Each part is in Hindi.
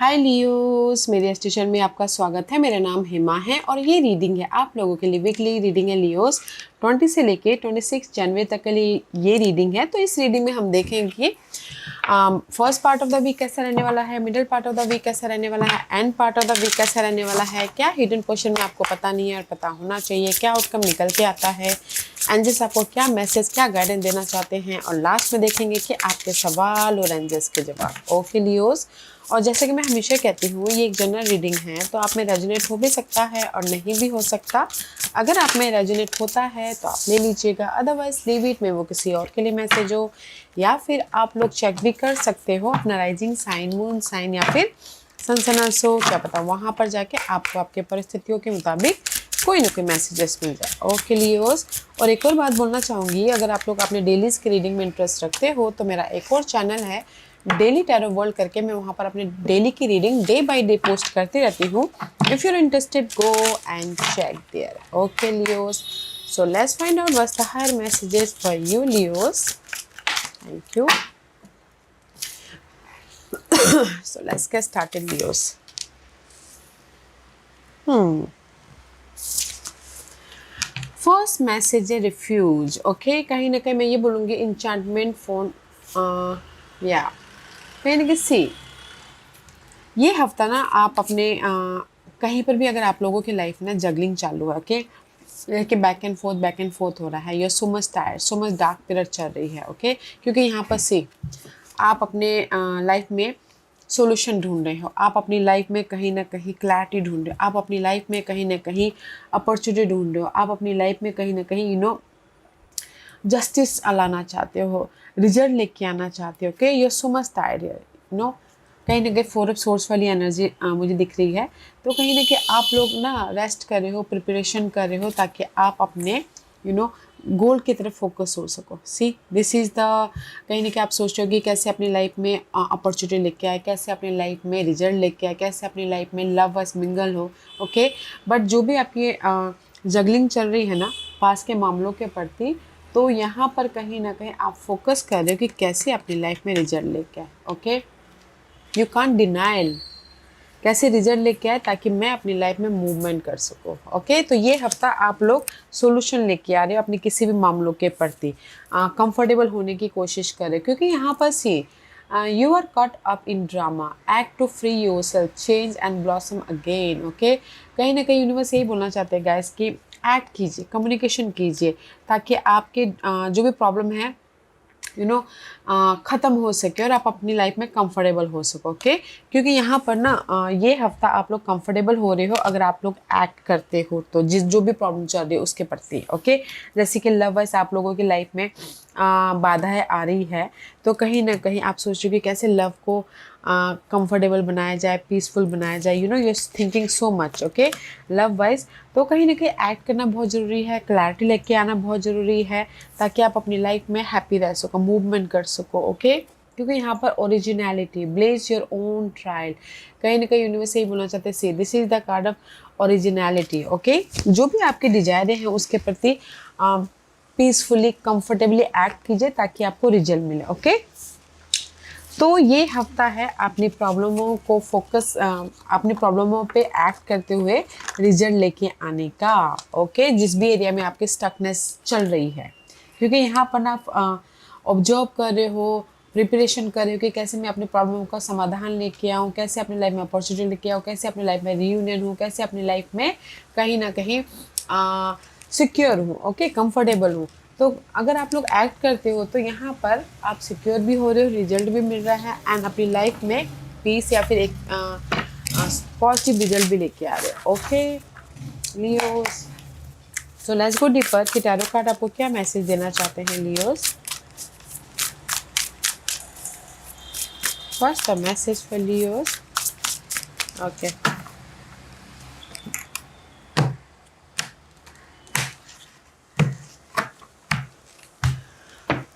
हाय लियोस, मेरे स्टेशन में आपका स्वागत है। मेरा नाम हेमा है और ये रीडिंग है आप लोगों के लिए। वीकली रीडिंग है लियोस, 20 से लेके 26 जनवरी तक के लिए ये रीडिंग है। तो इस रीडिंग में हम देखेंगे कि first part of the week कैसा रहने वाला है, middle part of the week कैसा रहने वाला है, and part of the week कैसा रहने वाला है, क्या हिडन क्वेश्चन में आपको पता नहीं है और पता होना चाहिए, क्या आउटकम निकल के आता है, एंजल्स आपको क्या मैसेज, क्या गाइडेंस देना चाहते हैं, और लास्ट में देखेंगे कि आपके सवाल और एंजल्स के जवाब। ओके लियोस, और जैसे कि मैं हमेशा कहती हूँ ये एक जनरल रीडिंग है, तो आप में रेजोनेट हो भी सकता है और नहीं भी हो सकता। अगर आप में रेजोनेट होता है तो आप ले लीजिएगा, अदरवाइज लीव इट में वो किसी और के लिए मैसेज हो, या फिर आप लोग चेक भी कर सकते हो अपना राइजिंग साइन, मून साइन या फिर सन सनर्स हो, क्या पता वहाँ पर जाके आपको आपके परिस्थितियों के मुताबिक कोई ना कोई मैसेजेस मिल जाए। ओके लियोस, और एक और बात बोलना चाहूँगी, अगर आप लोग अपने डेलीज की रीडिंग में इंटरेस्ट रखते हो तो मेरा एक और चैनल है डेली टैरो वर्ल्ड करके, मैं वहाँ पर अपने डेली की reading day by day post करती रहती हूँ। If you are interested go and check there. Okay Leos, so let's find out what's the higher messages for you Leos. Thank you. So let's get started Leos. First message है रिफ्यूज। ओके, कहीं ना कहीं मैं ये बोलूँगी इंचांटमेंट फोन, या कहीं ना कहीं सी ये हफ्ता ना आप अपने कहीं पर भी अगर आप लोगों की लाइफ में जगलिंग चालू है, ओके, कि बैक एंड फोर्थ हो रहा है, या so much tired, so much dark period चल रही है। ओके, क्योंकि यहाँ पर सी आप अपने लाइफ में सॉल्यूशन ढूंढ रहे हो, आप अपनी लाइफ में कहीं ना कहीं क्लैरिटी ढूंढ रहे हो, आप अपनी लाइफ में कहीं ना कहीं अपॉर्चुनिटी ढूंढ रहे हो, आप अपनी लाइफ में कहीं ना कहीं जस्टिस लाना चाहते हो, रिजल्ट लेके आना चाहते हो। Okay, you so much tired कहीं ना कहीं 4 ऑफ सोर्स वाली एनर्जी मुझे दिख रही है। तो कहीं ना कहीं आप लोग ना रेस्ट कर रहे हो, प्रिपरेशन कर रहे हो, ताकि आप अपने गोल की तरफ फोकस हो सको। सी दिस इज़ द, कहीं ना कहीं आप सोच रहे हो कि कैसे अपनी लाइफ में अपॉर्चुनिटी लेके आए, कैसे अपनी लाइफ में रिजल्ट लेके आए, कैसे अपनी लाइफ में लव वस मिंगल हो। ओके, बट जो भी आपकी जगलिंग चल रही है ना पास के मामलों के प्रति, तो यहाँ पर कहीं ना कहीं आप फोकस कर रहे हो कि कैसे अपनी लाइफ में रिजल्ट लेके आए। ओके, यू कांट डिनाइल कैसे रिजल्ट लेके आए ताकि मैं अपनी लाइफ में मूवमेंट कर सकूँ। ओके, तो ये हफ्ता आप लोग सॉल्यूशन लेके आ रहे हो अपने किसी भी मामलों के प्रति, कंफर्टेबल होने की कोशिश कर रहे हो, क्योंकि यहाँ पर see you are caught up in drama, act to free yourself, change and blossom again. Okay, कहीं ना कहीं यूनिवर्स यही बोलना चाहते हैं गाइस कि एक्ट कीजिए, कम्युनिकेशन कीजिए, ताकि आपके जो भी प्रॉब्लम है ख़त्म हो सके और आप अपनी लाइफ में कंफर्टेबल हो सको। ओके, क्योंकि यहाँ पर ना ये हफ्ता आप लोग कंफर्टेबल हो रहे हो अगर आप लोग एक्ट करते हो तो, जो भी प्रॉब्लम चल रही है उसके प्रति। ओके, जैसे कि लव वाइज आप लोगों की लाइफ में बाधाएं आ रही है, तो कहीं ना कहीं आप सोच रहे हो कि कैसे लव को कंफर्टेबल बनाया जाए, पीसफुल बनाया जाए, you thinking so much. Okay, love wise तो कहीं ना कहीं एक्ट करना बहुत ज़रूरी है, क्लैरिटी लेके आना बहुत ज़रूरी है, ताकि आप अपनी लाइफ में हैप्पी रह सको, मूवमेंट कर सको। ओके, क्योंकि यहाँ पर originality, blaze your own trail, कहीं ना कहीं यूनिवर्स यही बोलना चाहते हैं, this is the card of originality. Okay, जो भी आपके डिजायर हैं उसके प्रति पीसफुली, कंफर्टेबली एक्ट कीजिए ताकि आपको रिजल्ट मिले। ओके, तो ये हफ्ता है अपनी प्रॉब्लमों को फोकस, अपनी प्रॉब्लमों पे एक्ट करते हुए रिजल्ट लेके आने का। ओके, जिस भी एरिया में आपकी स्टकनेस चल रही है, क्योंकि यहाँ पर आप ऑब्जर्व कर रहे हो, प्रिपरेशन कर रहे हो कि कैसे मैं अपनी प्रॉब्लम का समाधान लेके आऊँ, कैसे अपनी लाइफ में अपॉर्चुनिटी लेके आऊँ, कैसे अपनी लाइफ में रीयूनियन हूँ, कैसे अपनी लाइफ में कहीं ना कहीं सिक्योर हूँ। ओके, कंफर्टेबल हूँ। तो अगर आप लोग एक्ट करते हो तो यहाँ पर आप सिक्योर भी हो रहे हो, रिजल्ट भी मिल रहा है, एंड अपनी लाइफ में पीस या फिर एक पॉजिटिव रिजल्ट भी लेके आ रहे हो। Okay Leos, so let's go deeper कि टैरो कार्ड आपको क्या मैसेज देना चाहते हैं Leos. What's the message for Leos? Okay.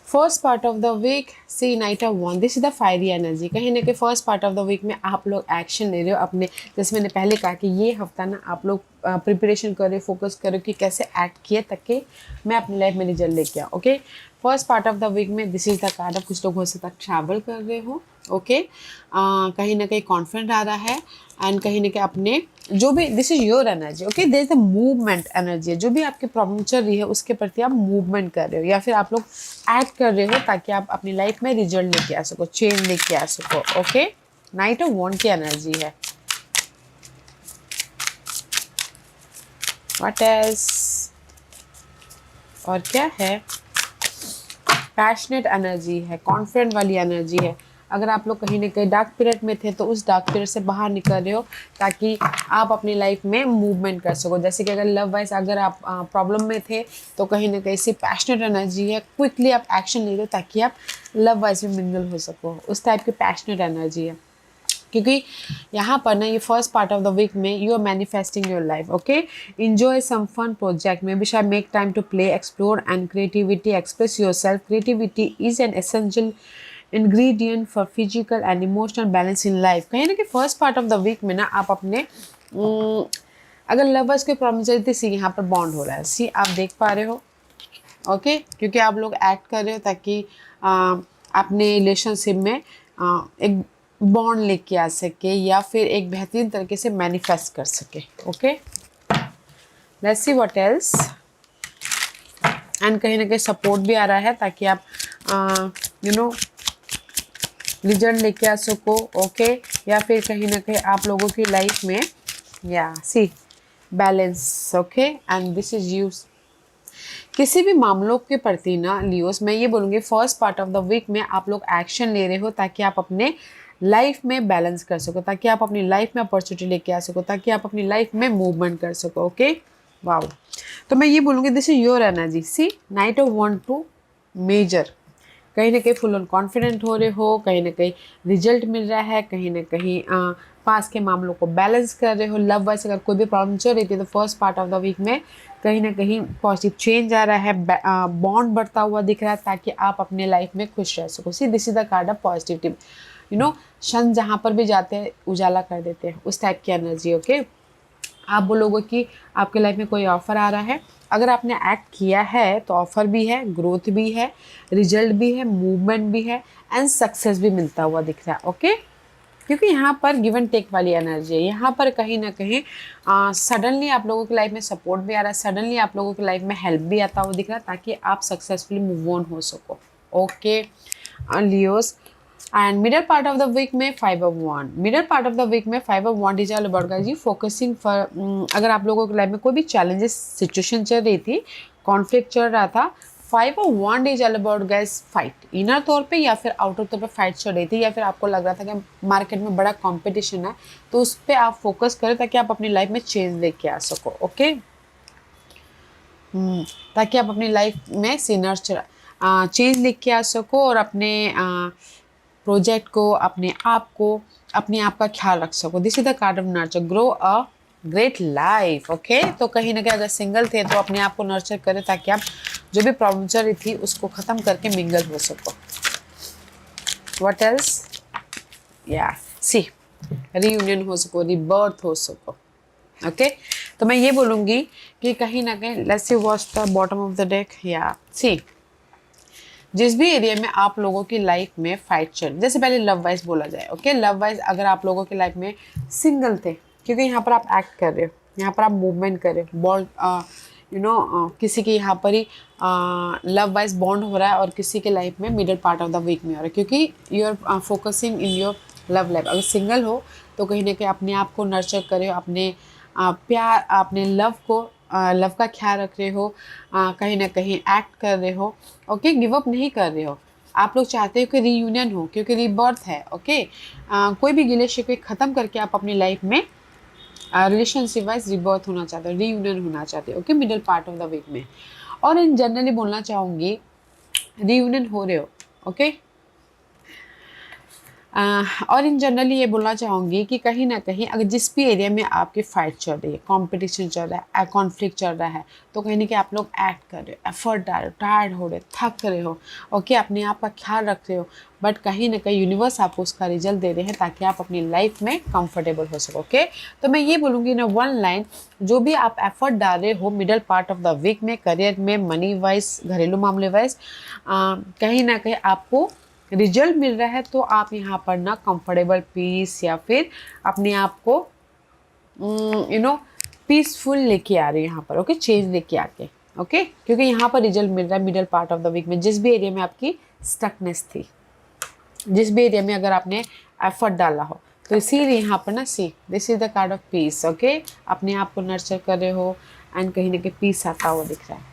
First part of the week, see knight of वन, this is the fiery energy. कहीं ना कहीं first part of the week में आप लोग एक्शन ले रहे हो अपने, जैसे मैंने पहले कहा कि ये हफ्ता ना आप लोग प्रिपरेशन कर रहे हो, फोकस कर रहे हो कि कैसे एक्ट किए ताकि मैं अपनी लाइफ में रिजल्ट लेके आऊँ। Okay, first part of the week में this is the card of, कुछ लोग हो सकता है ट्रैवल कर रहे हो, ओके, कहीं ना कहीं कॉन्फिडेंट आ रहा है, एंड कहीं ना कहीं अपने जो भी, this is your energy, okay, there is the movement energy है, जो भी आपकी प्रॉब्लम चल रही है उसके प्रति आप मूवमेंट कर रहे हो, या फिर आप लोग एक्ट कर रहे हो ताकि आप अपनी लाइफ में रिजल्ट लेके आ सको, चेंज लेके आ सको, ओके। नाइट ऑफ वॉन्ड की एनर्जी है। व्हाट एल्स, और क्या है, पैशनेट एनर्जी है, कॉन्फिडेंट वाली एनर्जी है। अगर आप लोग कहीं ना कहीं डार्क पीरियड में थे तो उस डार्क पीरियड से बाहर निकल रहे हो ताकि आप अपनी लाइफ में मूवमेंट कर सको। जैसे कि अगर लव वाइज अगर आप प्रॉब्लम में थे तो कहीं ना कहीं से पैशनेट एनर्जी है, क्विकली आप एक्शन ले रहे हो ताकि आप लव वाइज में मिंगल हो सको, उस टाइप की पैशनेट एनर्जी है। क्योंकि यहाँ पर ना ये first part of the week में you are manifesting your life, okay. Enjoy some fun project में बी शायद make time to play, explore and creativity, express your self. Creativity is an essential ingredient for physical and emotional balance in life। कहीं ना कि first part of the week में ना आप अपने अगर लवर्स के प्रॉब्लम चलती सी यहाँ पर बॉन्ड हो रहा है, सी आप देख पा रहे हो, ओके, क्योंकि आप लोग एक्ट कर रहे हो ताकि अपने रिलेशनशिप में एक बॉन्ड लेके आ सके या फिर एक बेहतरीन तरीके से मैनिफेस्ट कर सके, okay. Let's see what else, and कहीं ना कहीं सपोर्ट भी आ रहा है ताकि आप यू नो रिजल्ट लेके आ सको, ओके, या फिर कहीं ना कहीं आप लोगों की लाइफ में या see balance, okay, and this is use. किसी भी मामलों के प्रति ना लियोस, मैं ये बोलूँगी first part of the week में आप लोग एक्शन ले रहे हो ताकि आप अपने लाइफ में बैलेंस कर सको, ताकि आप अपनी लाइफ में अपॉर्चुनिटी लेके आ सको, ताकि आप अपनी लाइफ में मूवमेंट कर सको, ओके। वाओ, तो मैं ये बोलूँगी this is your energy. See knight of wands to major, कहीं ना कहीं फुल ऑन कॉन्फिडेंट हो रहे हो, कहीं ना कहीं रिजल्ट मिल रहा है, कहीं ना कहीं पास के मामलों को बैलेंस कर रहे हो। लव वाइज अगर कोई भी प्रॉब्लम चल रही थी तो first part of the week में कहीं ना कहीं पॉजिटिव चेंज आ रहा है, बॉन्ड बढ़ता हुआ दिख रहा है ताकि आप अपने लाइफ में खुश रह सको। See this is the card of positive, you know, शन जहाँ पर भी जाते हैं उजाला कर देते हैं, उस टाइप की एनर्जी, ओके। आप बोलोगे कि आपके लाइफ में कोई ऑफर आ रहा है, अगर आपने एक्ट किया है तो ऑफर भी है, ग्रोथ भी है, रिजल्ट भी है, मूवमेंट भी है, एंड सक्सेस भी मिलता हुआ दिख रहा है, ओके। क्योंकि यहाँ पर गिव एंड टेक वाली एनर्जी है, यहाँ पर कहीं ना कहीं सडनली आप लोगों की लाइफ में सपोर्ट भी आ रहा है, सडनली आप लोगों की लाइफ में हेल्प भी आता हुआ दिख रहा है ताकि आप सक्सेसफुली मूव ऑन हो सको, okay Leos. And middle part of the week में 5 of wand, middle part of the week में 5 of wand is all about guys जी फोकसिंग फॉर, अगर आप लोगों की लाइफ में कोई भी चैलेंजेस सिचुएशन चल रही थी, कॉन्फ्लिक्ट चल रहा था, 5 of wand is all about guys fight, inner तौर पे या फिर आउटर तौर पे फाइट चल रही थी, या फिर आपको लग रहा था कि मार्केट में बड़ा कॉम्पिटिशन है, तो उस पर आप फोकस करें ताकि आप अपनी लाइफ में चेंज लेके आ सको, ओके। ताकि आप अपनी लाइफ में सिनर्चर चेंज लेके आ सको और अपने प्रोजेक्ट को, अपने आप का ख्याल रख सको। This is the card of nurture, grow a great life, okay. तो कहीं ना कहीं अगर सिंगल थे तो अपने आप को नर्चर करें ताकि आप जो भी प्रॉब्लम चल रही थी उसको ख़त्म करके मिंगल हो सको। व्हाट एल्स, या सी रीयूनियन हो सको, रीबर्थ हो सको, ओके। तो मैं ये बोलूँगी कि कहीं ना कहीं let's see watch the bottom of the deck, या सी जिस भी एरिया में आप लोगों की लाइफ में फाइट चल, जैसे पहले लव वाइज बोला जाए, ओके। लव वाइज अगर आप लोगों की लाइफ में सिंगल थे, क्योंकि यहाँ पर आप एक्ट कर रहे हो, यहाँ पर आप मूवमेंट कर रहे हो, बॉन्ड यू नो किसी के यहाँ पर ही लव वाइज बॉन्ड हो रहा है और किसी के लाइफ में middle part of the week में हो रहा है, क्योंकि you are focusing in your love life. अगर सिंगल हो तो कहीं ना कहीं अपने आप को नर्चर करे हो, अपने प्यार, अपने लव का ख्याल रख रहे हो, कहीं ना कहीं एक्ट कर रहे हो, ओके। गिव अप नहीं कर रहे हो, आप लोग चाहते हो कि रीयूनियन हो क्योंकि रीबर्थ है, ओके। कोई भी गिले शिकवे ख़त्म करके आप अपनी लाइफ में रिलेशनशिप वाइज रीबर्थ होना चाहते हो, रीयूनियन होना चाहते हो, okay, middle part of the week में। और इन जनरली बोलना चाहूँगी रीयूनियन हो रहे हो, ओके। और इन जनरली ये बोलना चाहूँगी कि कहीं ना कहीं अगर जिस भी एरिया में आपकी फाइट चल रही है, कंपटीशन चल रहा है, कॉन्फ्लिक्ट चल रहा है, तो कहीं ना कहीं आप लोग एक्ट कर रहे हो, एफर्ट डाल रहे हो, टायर्ड हो रहे हो, थक रहे हो, ओके, अपने आप का ख्याल रख रहे हो, बट कहीं ना कहीं यूनिवर्स आपको उसका रिजल्ट दे रहे हैं ताकि आप अपनी लाइफ में कंफर्टेबल हो सको। ओके, तो मैं ये बोलूँगी ना, वन लाइन, जो भी आप एफर्ट डाल रहे हो middle part of the week में, करियर में, मनी वाइज, घरेलू मामले वाइज, कहीं ना कहीं आपको रिजल्ट मिल रहा है, तो आप यहाँ पर ना कंफर्टेबल पीस या फिर अपने आप को पीसफुल लेके आ रहे हैं यहाँ पर। ओके, चेंज लेके आके, ओके, क्योंकि यहाँ पर रिजल्ट मिल रहा है middle part of the week में। जिस भी एरिया में आपकी स्टकनेस थी, जिस भी एरिया में अगर आपने एफर्ट डाला हो, तो इसीलिए यहाँ पर ना, see this is the card of peace. Okay, अपने आप को नर्चर कर रहे हो एंड कहीं ना कहीं पीस आता हुआ दिख रहा है।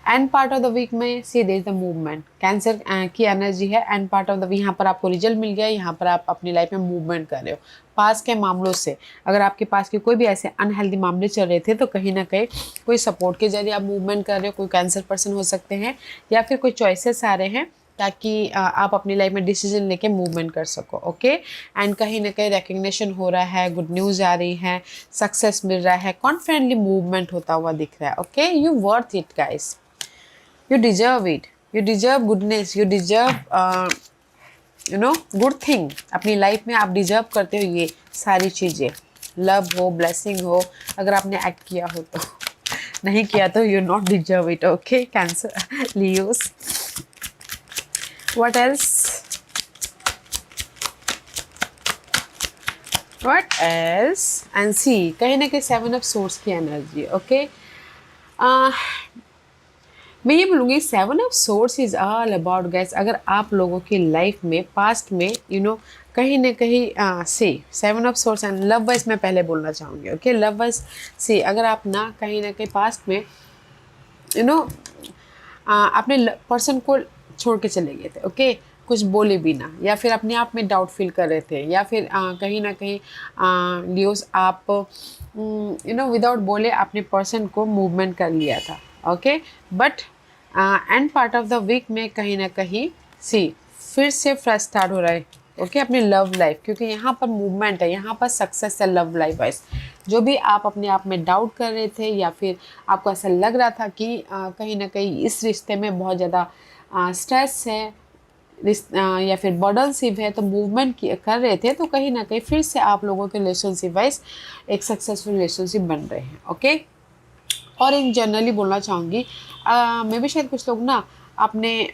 And part of the week में see there is the movement, cancer की एनर्जी है। And part of the week, यहाँ पर आपको रिजल्ट मिल गया, यहाँ पर आप अपनी लाइफ में मूवमेंट कर रहे हो। पास के मामलों से, अगर आपके पास के कोई भी ऐसे अनहेल्दी मामले चल रहे थे, तो कहीं ना कहीं कोई सपोर्ट के जरिए आप मूवमेंट कर रहे हो। कोई कैंसर पर्सन हो सकते हैं, या फिर कोई चॉइसेस आ रहे हैं ताकि आप अपनी लाइफ में डिसीजन लेके मूवमेंट कर सको। ओके, एंड कहीं ना कहीं रिकग्निशन हो रहा है, गुड न्यूज़ आ रही है, सक्सेस मिल रहा है, कॉन्फिडेंटली मूवमेंट होता हुआ दिख रहा है। Okay, you worth it guys, you deserve it, you deserve goodness, you deserve good thing। अपनी लाइफ में आप डिजर्व करते हो ये सारी चीज़ें, लव हो, ब्लेसिंग हो, अगर आपने एक्ट किया हो तो। नहीं किया तो you not deserve it. Okay, cancer, leos, what else, what else, and see कहीं ना कहीं 7 ऑफ सोर्स की एनर्जी। ओके, मैं ये बोलूँगी 7 of swords is all about guys, अगर आप लोगों की लाइफ में पास्ट में कहीं ना कहीं से 7 of source and love wise मैं पहले बोलना चाहूँगी। ओके, लव वाइज से अगर आप ना कहीं ना कहीं पास्ट में अपने पर्सन को छोड़ के चले गए थे, ओके, कुछ बोले भी ना, या फिर अपने आप में डाउट फील कर रहे थे, या फिर कहीं ना कहीं लियोस आप विदाउट बोले अपने पर्सन को मूवमेंट कर लिया था। Okay, but end part of the week में कहीं ना कहीं सी फिर से फ्रेश स्टार्ट हो रहा है। ओके, अपनी लव लाइफ, क्योंकि यहाँ पर मूवमेंट है, यहाँ पर सक्सेस है लव लाइफ वाइज। जो भी आप अपने आप में डाउट कर रहे थे, या फिर आपको ऐसा लग रहा था कि कहीं ना कहीं इस रिश्ते में बहुत ज़्यादा स्ट्रेस है, या फिर बर्डनशिप है, तो मूवमेंट कर रहे थे, तो कहीं ना कहीं फिर से आप लोगों के रिलेशनशिप वाइज एक सक्सेसफुल रिलेशनशिप बन रहे हैं। ओके, और इन जनरली बोलना चाहूँगी, मैं भी शायद कुछ लोग ना अपने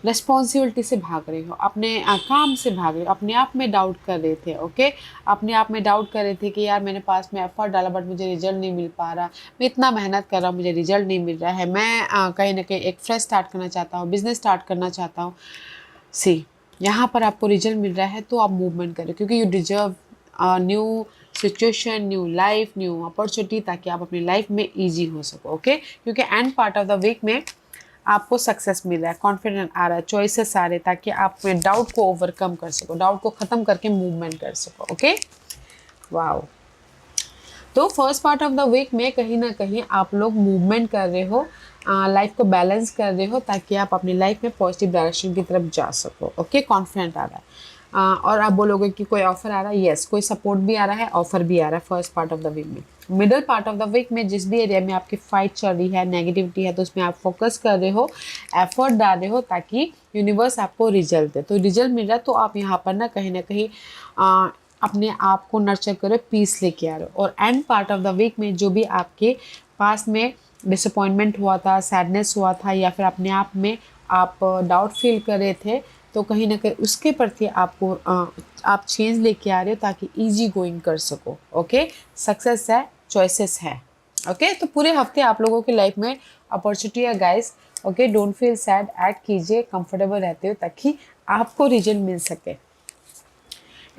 रिस्पॉन्सिबिलिटी से भाग रहे हो, अपने काम से भाग रहे हो, अपने आप में डाउट कर रहे थे। ओके, अपने आप में डाउट कर रहे थे कि यार मैंने पास में एफर्ट डाला बट मुझे रिजल्ट नहीं मिल पा रहा, मैं इतना मेहनत कर रहा हूँ, मुझे रिजल्ट नहीं मिल रहा है, मैं कहीं ना कहीं एक फ्रेश स्टार्ट करना चाहता हूँ, बिजनेस स्टार्ट करना चाहता हूँ। सी यहाँ पर आपको रिजल्ट मिल रहा है, तो आप मूवमेंट करें, क्योंकि you deserve new situation, new life, new opportunity, ताकि आप अपनी लाइफ में ईजी हो सको। ओके, क्योंकि end part of the week में आपको सक्सेस मिल रहा है, कॉन्फिडेंट आ रहा है, चॉइसेस आ रहे, ताकि आप में डाउट को ओवरकम कर सको, डाउट को ख़त्म करके मूवमेंट कर सको। Okay, wow. तो first part of the week में कहीं ना कहीं आप लोग मूवमेंट कर रहे हो, लाइफ को बैलेंस कर रहे हो, ताकि आप अपनी लाइफ में पॉजिटिव डायरेक्शन की तरफ जा सको। ओके, कॉन्फिडेंट आ रहा है, और आप बोलोगे कि कोई ऑफर आ रहा है, यस, कोई सपोर्ट भी आ रहा है, ऑफर भी आ रहा है first part of the week में। Middle part of the week में जिस भी एरिया में आपकी फाइट चल रही है, नेगेटिविटी है, तो उसमें आप फोकस कर रहे हो, एफर्ट डाल रहे हो, ताकि यूनिवर्स आपको रिजल्ट दे। तो रिजल्ट मिल रहा है, तो आप यहाँ पर ना कहीं अपने आप को नर्चर करो, पीस लेके आ रहे हो। और end part of the week में जो भी आपके पास में डिसअपॉइंटमेंट हुआ था, सैडनेस हुआ था, या फिर अपने आप में आप डाउट फील कर रहे थे, तो कहीं ना कहीं उसके प्रति आपको आप चेंज लेके आ रहे हो, ताकि इजी गोइंग कर सको। ओके, सक्सेस है, चॉइसेस है। ओके, तो पूरे हफ्ते आप लोगों की लाइफ में अपॉर्चुनिटी है guys. Okay, don't feel sad, act कीजिए, कंफर्टेबल रहते हो, ताकि आपको रिजल्ट मिल सके।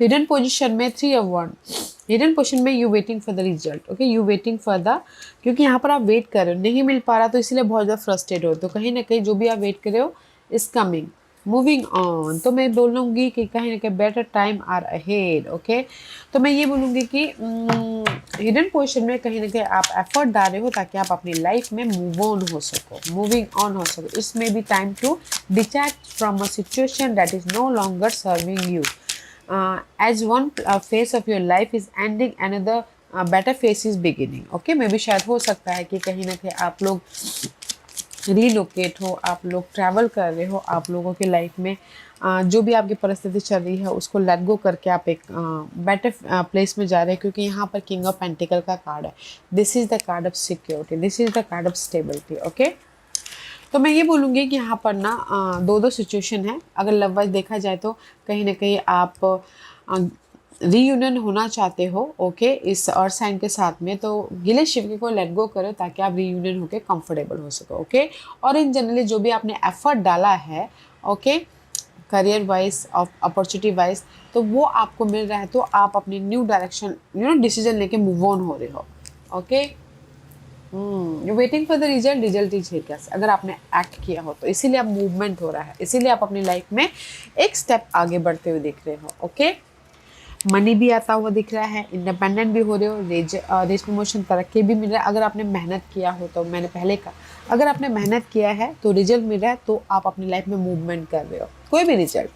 हिडन पोजीशन में 3 of Wands, हिडन पोजीशन में you waiting for the result. Okay, you waiting for the, क्योंकि यहाँ पर आप वेट कर रहे हो, नहीं मिल पा रहा, तो इसीलिए बहुत ज़्यादा फ्रस्ट्रेट हो। तो कहीं ना कहीं जो भी आप वेट कर रहे हो इज कमिंग। मूविंग ऑन, तो मैं बोलूँगी कि कहीं ना कहीं better time are ahead. Okay, तो मैं ये बोलूँगी कि हिडन पोजीशन में कहीं ना कहीं आप एफर्ट डाल रहे हो ताकि आप अपनी लाइफ में मूव ऑन हो सको, मूविंग ऑन हो सको। इसमें भी time to detach from a situation that is no longer serving you. As one phase of your life is ending, another better phase is beginning. Okay, मे भी शायद हो सकता है कि कहीं ना कहीं आप लोग रीलोकेट हो, आप लोग ट्रैवल कर रहे हो, आप लोगों की लाइफ में जो भी आपकी परिस्थिति चल रही है उसको लेट गो करके आप एक बेटर प्लेस में जा रहे हैं, क्योंकि यहाँ पर किंग ऑफ पेंटिकल का कार्ड है। This is the card of security, this is the card of stability. Okay, तो मैं ये बोलूँगी कि यहाँ पर ना दो दो सिचुएशन है। अगर लव वाइज देखा जाए तो कहीं ना कहीं आप रीयूनियन होना चाहते हो, ओके, इस अर्थ साइन के साथ में, तो गिले शिकवे को लेट गो करो ताकि आप रीयूनियन होके कंफर्टेबल हो सको। ओके, और इन जनरली जो भी आपने एफर्ट डाला है, okay, career wise, opportunity wise, तो वो आपको मिल रहा है, तो आप अपनी न्यू डायरेक्शन डिसीजन लेके मूव ऑन हो रहे हो। Okay, you waiting for the result, result is here. अगर आपने एक्ट किया हो तो इसीलिए आप मूवमेंट हो रहा है, इसीलिए आप अपनी लाइफ में एक स्टेप आगे बढ़ते हुए दिख रहे हो। ओके, मनी भी आता हुआ दिख रहा है, इंडिपेंडेंट भी हो रहे हो, रेज प्रमोशन, तरक्की भी मिल रहा है। अगर आपने मेहनत किया हो तो, मैंने पहले कहा, अगर आपने मेहनत किया है तो रिजल्ट मिल रहा है, तो आप अपनी लाइफ में मूवमेंट कर रहे हो, कोई भी result.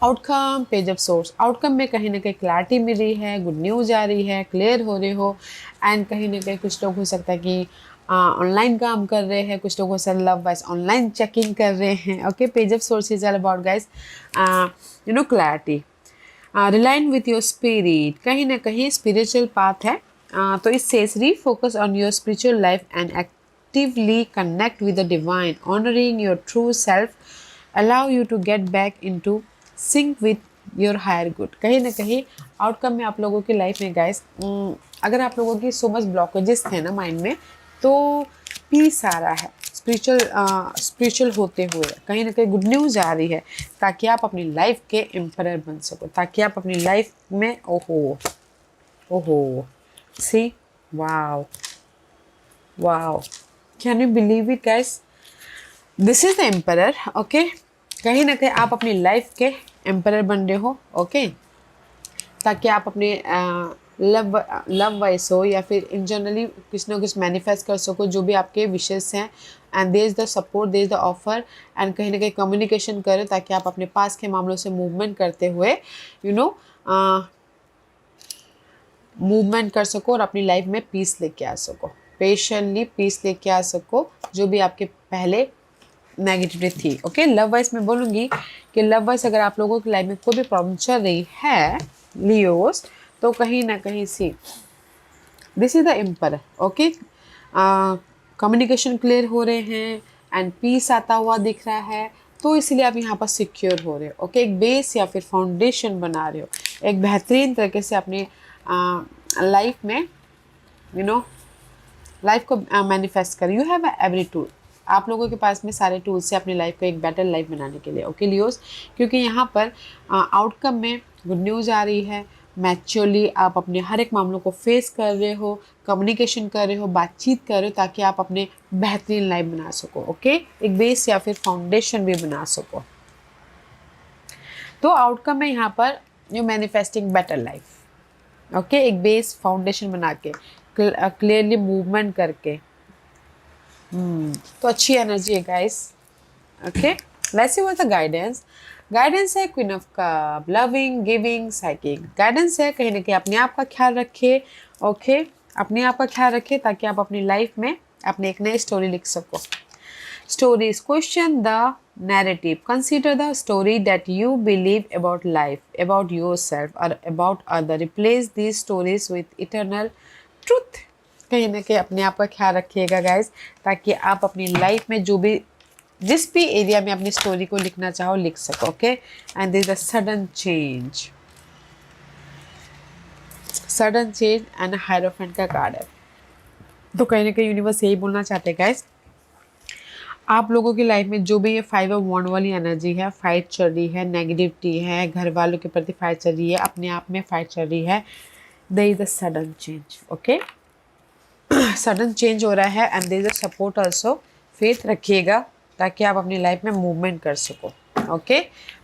Outcome, page of source, outcome में कहीं ना कहीं क्लैरिटी मिल रही है, गुड न्यूज़ आ रही है, क्लियर हो रहे हो। एंड कहीं ना कहीं कुछ लोग हो सकता है कि ऑनलाइन काम कर रहे हैं, कुछ लोग हो सकता है लव वाइज ऑनलाइन चेकिंग कर रहे हैं। Okay, page of swords is all about guys clarity, realign with your spirit, कहीं ना कहीं स्पिरिचुअल पाथ है। तो इस says refocus on your spiritual life and actively connect with the divine, honouring your true self, allow you to get back into sync with your higher good. कहीं ना कहीं आउटकम में आप लोगों की लाइफ में गाइस, अगर आप लोगों की सो मच ब्लॉकेजेस थे ना माइंड में, तो पीस आ रहा है, स्पिरिचुअल होते हुए कहीं ना कहीं गुड न्यूज़ आ रही है, ताकि आप अपनी लाइफ के एम्परर बन सको, ताकि आप अपनी लाइफ में ओहो ओहो see wow wow, can you believe it guys, this is the emperor. Okay, कहीं ना कहीं आप अपनी लाइफ के एम्परर बन रहे हो। ओके, ताकि आप अपने लव वाइज हो या फिर इन जनरली कुछ ना कुछ मैनिफेस्ट कर सको, जो भी आपके विशेष हैं। And there is the support, there is the offer, and कहीं ना कहीं कम्युनिकेशन करें ताकि आप अपने पास के मामलों से मूवमेंट करते हुए मूवमेंट कर सको और अपनी लाइफ में पीस लेके आ सको, पेशेंटली पीस लेके आ सको, जो भी आपके पहले नेगेटिविटी थी। ओके, लव वाइज मैं बोलूँगी कि लव वाइज अगर आप लोगों की लाइफ में कोई भी प्रॉब्लम चल रही है लियोस, तो कहीं ना कहीं see this is the emperor. Okay, communication clear हो रहे हैं एंड पीस आता हुआ दिख रहा है, तो इसलिए आप यहाँ पर सिक्योर हो रहे हो। ओके, एक बेस या फिर फाउंडेशन बना रहे हो, एक बेहतरीन तरीके से अपने लाइफ में लाइफ को मैनिफेस्ट कर। यू हैव एवरी टूल, आप लोगों के पास में सारे टूल्स से अपनी लाइफ को एक बेटर लाइफ बनाने के लिए। ओके लियोस, क्योंकि यहाँ पर आउटकम में गुड न्यूज़ आ रही है, मैच्योरली आप अपने हर एक मामलों को फेस कर रहे हो, कम्युनिकेशन कर रहे हो, बातचीत कर रहे हो, ताकि आप अपने बेहतरीन लाइफ बना सको। ओके, एक बेस या फिर फाउंडेशन भी बना सको। तो आउटकम में यहाँ पर you manifesting better life. Okay, एक बेस फाउंडेशन बना के, क्लियरली मूवमेंट करके, तो अच्छी एनर्जी है guys. Okay, let's see what the guidance. Guidance है queen of cups, loving, giving, psyching. Guidance है कहीं ना कहीं अपने आप का ख्याल रखिए। ओके, अपने आप का ख्याल रखिए ताकि आप अपनी लाइफ में अपने एक नई स्टोरी लिख सको। Stories, question the narrative. Consider the story that you believe about life, about yourself, or about other. Replace these stories with eternal truth. कहीं ना कहीं अपने आप का ख्याल रखिएगा गाइस, ताकि आप अपनी लाइफ में जिस भी एरिया में अपनी स्टोरी को लिखना चाहो लिख सको। Okay, and there is a sudden change and hierophant का कार्ड है। तो कहीं ना कहीं यूनिवर्स यही बोलना चाहते हैं गाइस, आप लोगों की लाइफ में जो भी ये 5 ऑफ वॉन्ड वाली एनर्जी है, फाइट चल रही है, नेगेटिविटी है, घर वालों के प्रति फाइट चल रही है, अपने आप में फाइट चल रही है, there is a sudden change. Okay, sudden change हो रहा है and there is a support also. Faith रखिएगा ताकि आप अपनी लाइफ में मूवमेंट कर सको। ओके,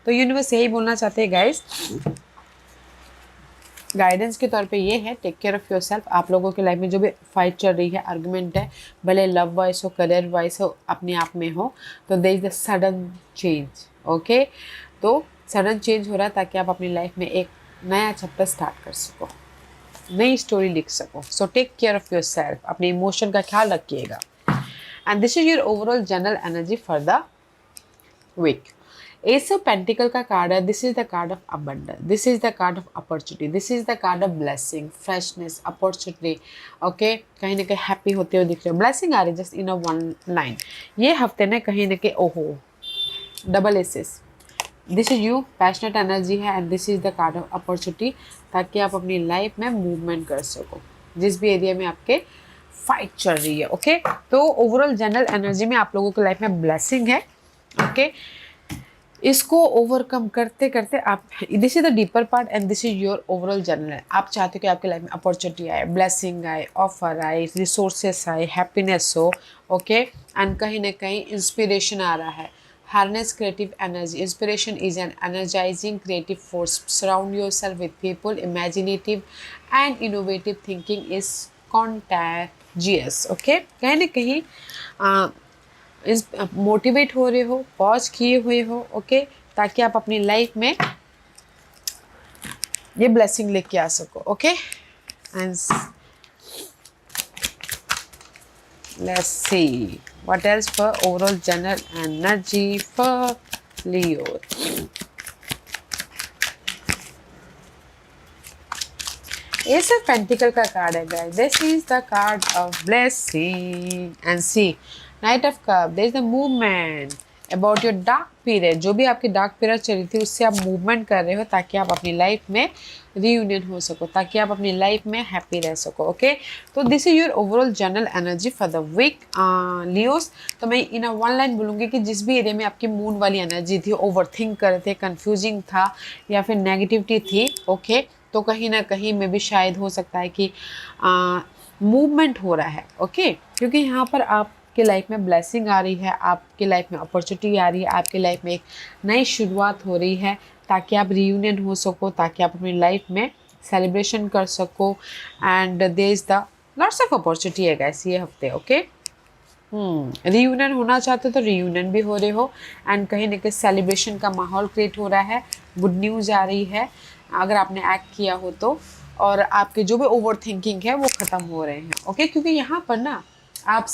तो यूनिवर्स यही बोलना चाहते हैं गाइस, गाइडेंस के तौर पे ये है, take care of your self. आप लोगों की लाइफ में जो भी फाइट चल रही है, आर्गुमेंट है, भले लव वाइज हो, करियर वाइज हो, अपने आप में हो, तो there is the sudden change. Okay, तो सडन चेंज हो रहा है ताकि आप अपनी लाइफ में एक नया चैप्टर स्टार्ट कर सको, नई स्टोरी लिख सको। So take care of your self, अपने इमोशन का ख्याल रखिएगा। And this is your overall general energy for the week. Ace of pentacle का कार्ड है, this is the card of abundance, this is the card of opportunity, this is the card of blessing, freshness, opportunity. Okay, कहीं ना कहीं हैप्पी होते हुए दिख रहे हो, ब्लेसिंग आ रही है just in a one line. ये हफ्ते ने कहीं ना कहीं ओहो double aces, this is you, passionate energy है and this is the card of opportunity, ताकि आप अपनी लाइफ में मूवमेंट कर सको जिस भी एरिया में आपके फाइट चल रही है। ओके, तो ओवरऑल जनरल एनर्जी में आप लोगों की लाइफ में ब्लेसिंग है। ओके, इसको ओवरकम करते करते आप, this is the deeper part and this is your overall general. आप चाहते हो कि आपकी लाइफ में अपॉर्चुनिटी आए, ब्लेसिंग आए, ऑफर आए, रिसोर्सेस आए, हैप्पीनेस हो। ओके, एंड कहीं ना कहीं इंस्पिरेशन आ रहा है। Harness creative energy, inspiration is an energising creative force, surround your self with people, imaginative and innovative thinking is contagious. Okay, कहीं ना कहीं मोटिवेट हो रहे हो, पॉज किए हुए हो। ओके, ताकि आप अपनी लाइफ में ये ब्लेसिंग लेके आ सको। Okay, and let's see what else for overall general energy for Leo. Ace of pentacle का कार्ड है guys, this is the card of blessing and see knight of cup, there is the movement about your dark period. जो भी आपकी डार्क पीरियड चल रही थी उससे आप मूवमेंट कर रहे हो ताकि आप अपनी लाइफ में रीयूनियन हो सको, ताकि आप अपनी लाइफ में हैप्पी रह सको। ओके, तो this is your overall general energy for the week Leos. तो मैं इन वन लाइन बोलूँगी कि जिस भी एरिया में आपकी मून वाली एनर्जी थी, ओवर थिंक कर रहे थे, कन्फ्यूजिंग था या फिर नेगेटिविटी थी, ओके, तो कहीं ना कहीं में भी शायद हो सकता है कि मूवमेंट हो रहा है। ओके, क्योंकि यहाँ पर आपके लाइफ में ब्लेसिंग आ रही है, आपके लाइफ में अपॉर्चुनिटी आ रही है, आपके लाइफ में एक नई शुरुआत हो रही है ताकि आप रीयूनियन हो सको, ताकि आप अपनी लाइफ में सेलिब्रेशन कर सको। And there is the lots of opportunity है गाइस ये हफ्ते। ओके, रीयूनियन होना चाहते हो तो रीयूनियन भी हो रहे हो, एंड कहीं ना कहीं सेलिब्रेशन का माहौल क्रिएट हो रहा है, गुड न्यूज़ आ रही है अगर आपने एक्ट किया हो तो, और आपके जो भी ओवर थिंकिंग है वो ख़त्म हो रहे हैं। ओके, क्योंकि यहाँ पर ना आप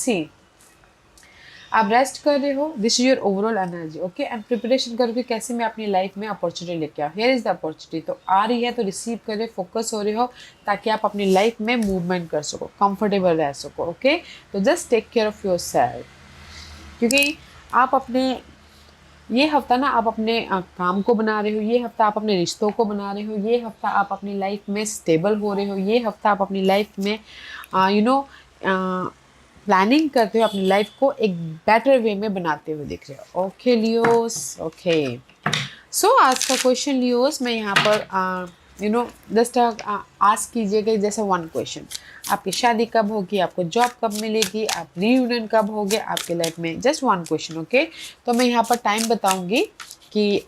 रेस्ट कर रहे हो, this is your overall energy. Okay, and preparation करोगे कैसे मैं अपनी लाइफ में अपॉर्चुनिटी लेके आऊँ, हियर इज द अपॉर्चुनिटी। तो आ रही है तो रिसीव कर रहे, फोकस हो रहे हो ताकि आप अपनी लाइफ में मूवमेंट कर सको, कंफर्टेबल रह सको। ओके, तो just take care of your self, क्योंकि आप अपने ये हफ्ता ना आप अपने काम को बना रहे हो, ये हफ्ता आप अपने रिश्तों को बना रहे हो, ये हफ्ता आप अपनी लाइफ में स्टेबल हो रहे हो, ये हफ्ता आप अपनी लाइफ में प्लानिंग करते हो, अपनी लाइफ को एक बेटर वे में बनाते हुए दिख रहे हो। ओके लियोस, ओके, सो आज का क्वेश्चन लियोस मैं यहाँ पर जस्ट आस्क कीजिएगा जैसे वन क्वेश्चन, आपकी शादी कब होगी, आपको जॉब कब मिलेगी, आप रीयूनियन कब होगे आपके लाइफ में, जस्ट वन क्वेश्चन। ओके, तो मैं यहाँ पर टाइम बताऊंगी कि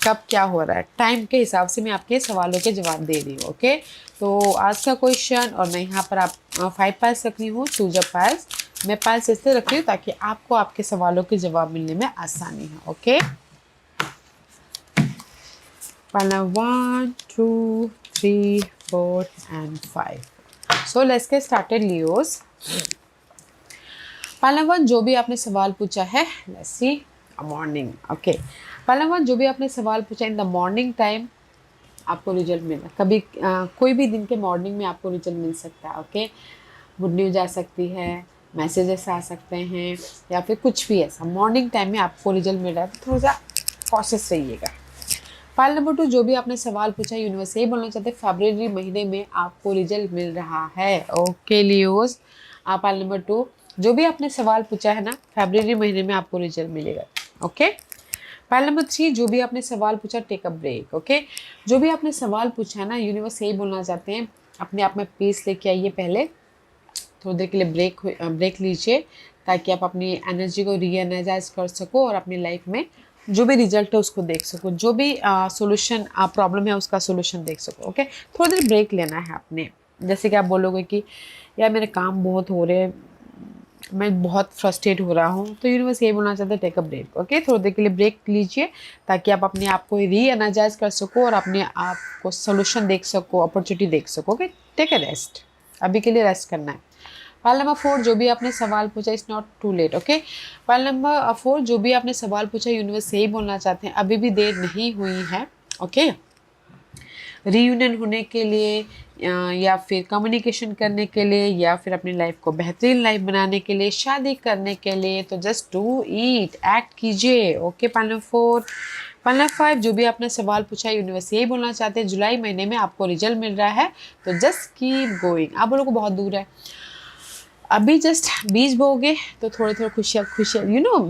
कब क्या हो रहा है, टाइम के हिसाब से मैं आपके सवालों के जवाब दे रही हूँ। ओके, तो आज का क्वेश्चन, और मैं यहाँ पर आप 5 पाइल्स रख रही हूँ, चूज अ पाइल्स। मैं पाइल्स इसलिए रख रही हूँ ताकि आपको आपके सवालों के जवाब मिलने में आसानी हो। ओके, पहला 1 2 3 4 and 5. So let's get started Leos. पहला वन जो भी आपने सवाल पूछा है, लेट्स सी मॉर्निंग। ओके, पहला वन जो भी आपने सवाल पूछा इन द मॉर्निंग टाइम आपको रिजल्ट मिला। कभी कोई भी दिन के मॉर्निंग में आपको रिजल्ट मिल सकता है। ओके, गुड न्यूज आ सकती है, मैसेजेस आ सकते हैं, या फिर कुछ भी ऐसा मॉर्निंग टाइम में आपको रिजल्ट मिल रहा है, तो थोड़ा सा कॉशियस रहिएगा। फाइल नंबर 2 जो भी आपने सवाल पूछा, यूनिवर्स यही बोलना चाहते हैं फरवरी महीने में आपको रिजल्ट मिल रहा है। ओके लियोस, आप फाइल नंबर 2 जो भी आपने सवाल पूछा है ना, फरवरी महीने में आपको रिजल्ट मिलेगा। ओके, फाइल नंबर 3 जो भी आपने सवाल पूछा, टेक अ ब्रेक। ओके, जो भी आपने सवाल पूछा है ना, यूनिवर्स यही बोलना चाहते हैं अपने आप में पीस लेके आइए पहले, थोड़ी देर के लिए ब्रेक लीजिए ताकि आप अपनी एनर्जी को री एनर्जाइज कर सको और अपनी लाइफ में जो भी रिजल्ट है उसको देख सको, जो भी सोल्यूशन प्रॉब्लम है उसका सोल्यूशन देख सको। ओके, थोड़ी देर ब्रेक लेना है आपने। जैसे कि आप बोलोगे कि यार मेरे काम बहुत हो रहे हैं, मैं बहुत फ्रस्ट्रेट हो रहा हूँ, तो यूनिवर्स ये बोलना चाहते हैं टेक अ ब्रेक। ओके, थोड़ी देर के लिए ब्रेक लीजिए ताकि आप अपने आप को री एनर्जाइज कर सको और अपने आप को सोल्यूशन देख सको, अपॉर्चुनिटी देख सको। ओके, टेक अ रेस्ट, अभी के लिए रेस्ट करना है। पाइल नंबर 4, जो भी आपने सवाल पूछा, it's not too late. Okay, pile number 4, जो भी आपने सवाल पूछा, यूनिवर्स यही बोलना चाहते हैं अभी भी देर नहीं हुई है। ओके, रीयूनियन होने के लिए या फिर कम्युनिकेशन करने के लिए या फिर अपनी लाइफ को बेहतरीन लाइफ बनाने के लिए, शादी करने के लिए, तो जस्ट डू इट, एक्ट कीजिए। Okay, pile number 4। Pile number 5, जो भी आपने सवाल पूछा, यूनिवर्स यही बोलना चाहते हैं जुलाई महीने में आपको रिजल्ट मिल रहा है, तो जस्ट कीप गोइंग। आप लोगों को बहुत दूर है, अभी जस्ट बीज बोगे तो थोड़े थोड़े खुशियाँ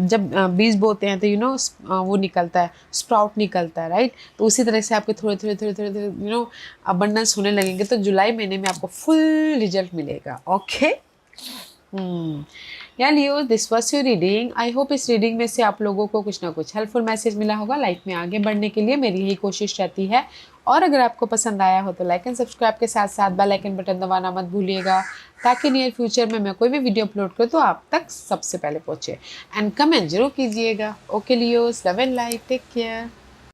जब बीज बोते हैं तो वो निकलता है, स्प्राउट निकलता है, राइट। तो उसी तरह से आपके थोड़े थोड़े थोड़े थोड़े थोड़े अबंडेंस होने लगेंगे, तो जुलाई महीने में आपको फुल रिजल्ट मिलेगा। ओके, या leo, this was your reading. I hope इस रीडिंग में से आप लोगों को कुछ ना कुछ हेल्पफुल मैसेज मिला होगा। लाइफ में आगे बढ़ने के लिए मेरी यही कोशिश रहती है। और अगर आपको पसंद आया हो तो लाइक एंड सब्सक्राइब के साथ साथ बेल आइकन बटन दबाना मत भूलिएगा, ताकि नियर फ्यूचर में मैं कोई भी वीडियो अपलोड करूँ तो आप तक सबसे पहले पहुँचे। एंड कमेंट जरूर कीजिएगा। Okay Leos, love and life, take care.